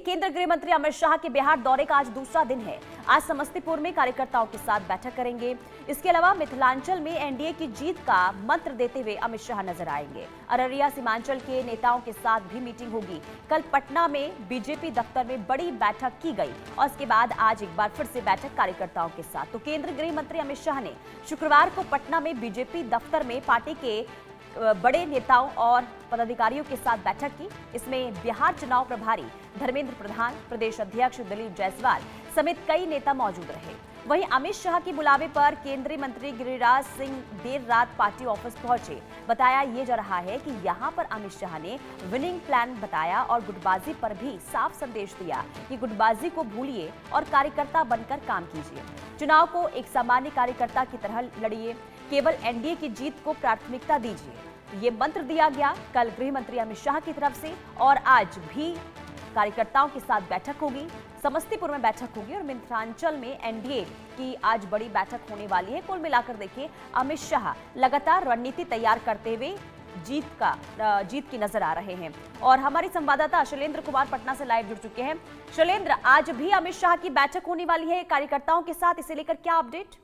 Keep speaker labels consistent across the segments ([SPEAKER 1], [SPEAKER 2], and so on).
[SPEAKER 1] केंद्रीय गृह मंत्री अमित शाह के बिहार दौरे का आज दूसरा दिन है। आज समस्तीपुर में कार्यकर्ताओं के साथ बैठक करेंगे। इसके अलावा मिथिलांचल में एनडीए की जीत का मंत्र देते हुए अमित शाह नजर आएंगे। अररिया सीमांचल के नेताओं के साथ भी मीटिंग होगी। कल पटना में बीजेपी दफ्तर में बड़ी बैठक की गई और इसके बाद आज एक बार फिर से बैठक कार्यकर्ताओं के साथ। तो केंद्रीय गृह मंत्री अमित शाह ने शुक्रवार को पटना में बीजेपी दफ्तर में पार्टी के बड़े नेताओं और पदाधिकारियों के साथ बैठक की। इसमें बिहार चुनाव प्रभारी धर्मेंद्र प्रधान, प्रदेश अध्यक्ष दिलीप जायसवाल समेत कई नेता मौजूद रहे। वहीं अमित शाह के बुलावे पर केंद्रीय मंत्री गिरिराज सिंह देर रात पार्टी ऑफिस पहुंचे। बताया ये जा रहा है कि यहां पर अमित शाह ने विनिंग प्लान बताया और गुटबाजी पर भी साफ संदेश दिया कि गुटबाजी को भूलिए और कार्यकर्ता बनकर काम कीजिए। चुनाव को एक सामान्य कार्यकर्ता की तरह लड़िए, केवल एनडीए की जीत को प्राथमिकता दीजिए। ये मंत्र दिया गया कल गृह मंत्री अमित शाह की तरफ से और आज भी कार्यकर्ताओं के साथ बैठक होगी। समस्तीपुर में बैठक होगी और मिथिलांचल में एनडीए की आज बड़ी बैठक होने वाली है। कुल मिलाकर देखिए, अमित शाह लगातार रणनीति तैयार करते हुए जीत की नजर आ रहे हैं। और हमारे संवाददाता शैलेंद्र कुमार पटना से लाइव जुड़ चुके हैं। शैलेंद्र, आज भी अमित शाह की बैठक होने वाली है कार्यकर्ताओं के साथ, इसे लेकर क्या अपडेट?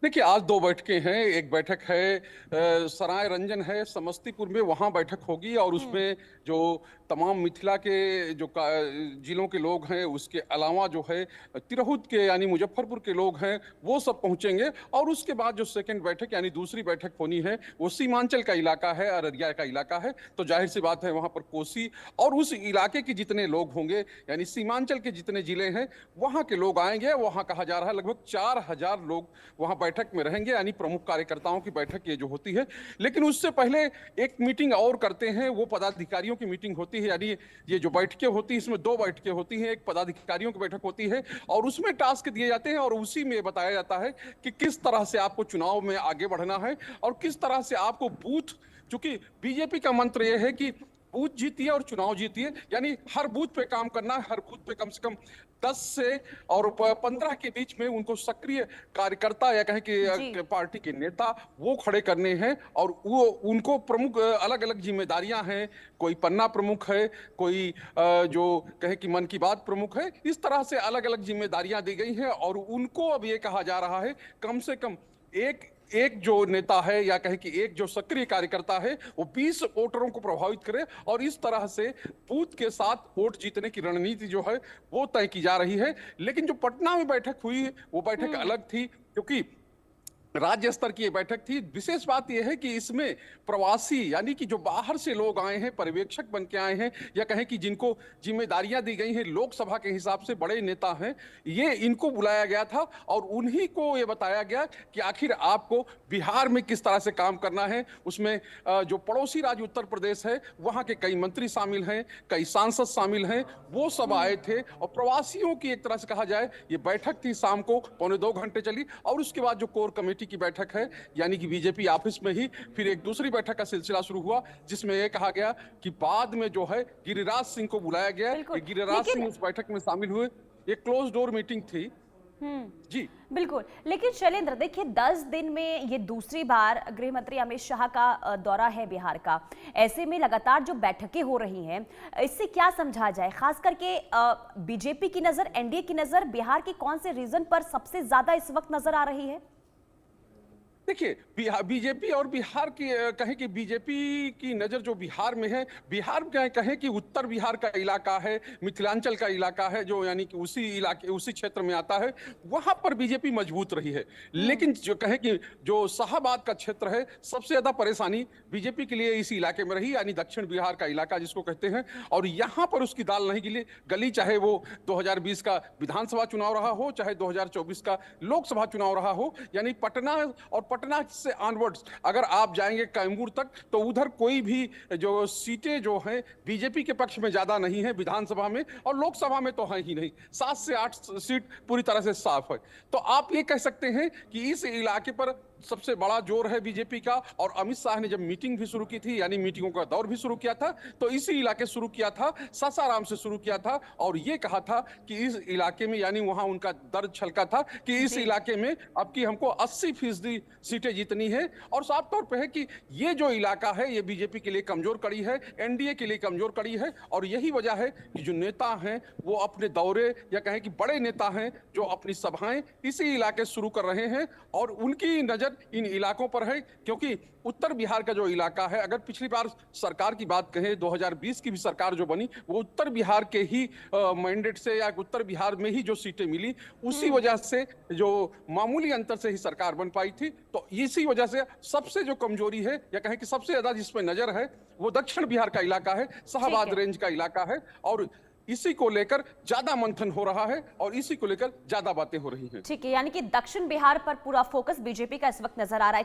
[SPEAKER 2] देखिए, आज दो बैठकें हैं। एक बैठक है सराय रंजन है समस्तीपुर में, वहां बैठक होगी और उसमें जो तमाम मिथिला के जो जिलों के लोग हैं, उसके अलावा जो है तिरहुत के यानी मुजफ्फरपुर के लोग हैं, वो सब पहुंचेंगे। और उसके बाद जो सेकंड बैठक यानी दूसरी बैठक होनी है वो सीमांचल का इलाका है, अररिया का इलाका है। तो जाहिर सी बात है वहां पर कोसी और उस इलाके के जितने लोग होंगे यानी सीमांचल के जितने जिले हैं वहां के लोग आएंगे। वहां कहा जा रहा है लगभग 4000 लोग वहां बैठक में रहेंगे, यानी प्रमुख कार्यकर्ताओं की बैठक ये जो होती है। लेकिन उससे पहले एक मीटिंग और करते हैं, वो पदाधिकारियों की मीटिंग होती है। यानी ये जो बैठकें होती है इसमें दो बैठकें होती हैं। एक पदाधिकारियों की बैठक होती है और उसमें टास्क दिए जाते हैं और उसी में बताया जाता है कि किस तरह से आपको चुनाव में आगे बढ़ना है और किस तरह से आपको बूथ, चूंकि बीजेपी का मंत्र यह है कि बूथ जीतिए और चुनाव जीतिए, यानी हर बूथ पे काम करना है। हर बूथ पे कम से कम 10 से और 15 के बीच में उनको सक्रिय कार्यकर्ता या कहें कि पार्टी के नेता वो खड़े करने हैं और वो उनको प्रमुख अलग अलग जिम्मेदारियां हैं। कोई पन्ना प्रमुख है, कोई जो कहें कि मन की बात प्रमुख है। इस तरह से अलग अलग जिम्मेदारियां दी गई हैं और उनको अब ये कहा जा रहा है कम से कम एक जो नेता है या कहें कि एक जो सक्रिय कार्यकर्ता है वो 20 वोटरों को प्रभावित करे और इस तरह से बूथ के साथ वोट जीतने की रणनीति जो है वो तय की जा रही है। लेकिन जो पटना में बैठक हुई वो बैठक अलग थी, क्योंकि राज्य स्तर की ये बैठक थी। विशेष बात यह है कि इसमें प्रवासी यानी कि जो बाहर से लोग आए हैं, पर्यवेक्षक बन के आए हैं या कहें कि जिनको जिम्मेदारियां दी गई हैं लोकसभा के हिसाब से, बड़े नेता हैं, ये इनको बुलाया गया था और उन्हीं को ये बताया गया कि आखिर आपको बिहार में किस तरह से काम करना है। उसमें जो पड़ोसी राज्य उत्तर प्रदेश है वहां के कई मंत्री शामिल हैं, कई सांसद शामिल हैं, वो सब आए थे और प्रवासियों की एक तरह से कहा जाए ये बैठक थी। शाम को 1.25 घंटे चली और उसके बाद जो कोर कमेटी की बैठक है यानी कि बीजेपी ऑफिस में ही फिर एक दूसरी बैठक का सिलसिला शुरू हुआ, जिसमें यह कहा गया कि बाद में जो है गिरिराज सिंह को बुलाया गया। गिरिराज सिंह उस बैठक में शामिल हुए। एक क्लोज डोर मीटिंग थी। जी
[SPEAKER 1] बिल्कुल। लेकिन शैलेंद्र, देखिए 10 दिन में ये दूसरी बार गृह मंत्री अमित शाह का दौरा है बिहार का। ऐसे में लगातार जो बैठकें हो रही हैं, इससे क्या समझा जाए? खास करके बीजेपी की नजर, एनडीए की नजर बिहार के कौन से रीजन पर सबसे ज्यादा इस वक्त नजर आ रही है?
[SPEAKER 2] देखिए, बीजेपी और बिहार की कहें कि बीजेपी की नजर जो बिहार में है, बिहार में कहें कि उत्तर बिहार का इलाका है, मिथिलांचल का इलाका है, जो यानी कि उसी इलाके उसी क्षेत्र में आता है, वहां पर बीजेपी मजबूत रही है। लेकिन जो कहें कि जो शाहाबाद का क्षेत्र है, सबसे ज्यादा परेशानी बीजेपी के लिए इसी इलाके में रही, यानी दक्षिण बिहार का इलाका जिसको कहते हैं। और यहाँ पर उसकी दाल नहीं गली, चाहे वो 2020 का विधानसभा चुनाव रहा हो, चाहे 2024 का लोकसभा चुनाव रहा हो। यानी पटना से ऑनवर्ड्स अगर आप जाएंगे कैमूर तक तो उधर कोई भी जो सीटें जो हैं बीजेपी के पक्ष में ज्यादा नहीं है विधानसभा में, और लोकसभा में तो है ही नहीं। 7 से 8 सीट पूरी तरह से साफ है। तो आप ये कह सकते हैं कि इस इलाके पर सबसे बड़ा जोर है बीजेपी का। और अमित शाह ने जब मीटिंग भी शुरू की थी, यानी मीटिंगों का दौर भी शुरू किया था, तो इसी इलाके शुरू किया था, सासाराम से शुरू किया था, और ये कहा था कि इस इलाके में, यानी वहां उनका दर्द छलका था कि इस
[SPEAKER 1] जी।
[SPEAKER 2] इलाके में अब की हमको 80% सीटें जीतनी है। और साफ तौर पे है कि ये जो इलाका है ये बीजेपी के लिए कमजोर कड़ी है, एनडीए के लिए कमजोर कड़ी है। और यही वजह है कि जो नेता हैं वो अपने दौरे, या कहें कि बड़े नेता हैं जो अपनी सभाएं इसी इलाके शुरू कर रहे हैं, और उनकी नजर इन इलाकों पर है। क्योंकि उत्तर बिहार का जो इलाका है, अगर पिछली बार सरकार की बात कहें, 2020 की भी सरकार जो बनी, वो उत्तर बिहार के ही मैंडेट से, या उत्तर बिहार में ही जो सीटें मिली, उसी वजह से जो मामूली अंतर से ही सरकार बन पाई थी। तो इसी वजह से सबसे जो कमजोरी है, या कहें कि सबसे ज्यादा जिस पे नजर है, वो दक्षिण बिहार का इलाका है, शाहबाद रेंज का इलाका है। और इसी को लेकर ज्यादा मंथन हो रहा है और इसी को लेकर ज्यादा बातें हो रही हैं।
[SPEAKER 1] ठीक है, यानी कि दक्षिण बिहार पर पूरा फोकस बीजेपी का इस वक्त नजर आ रहा है।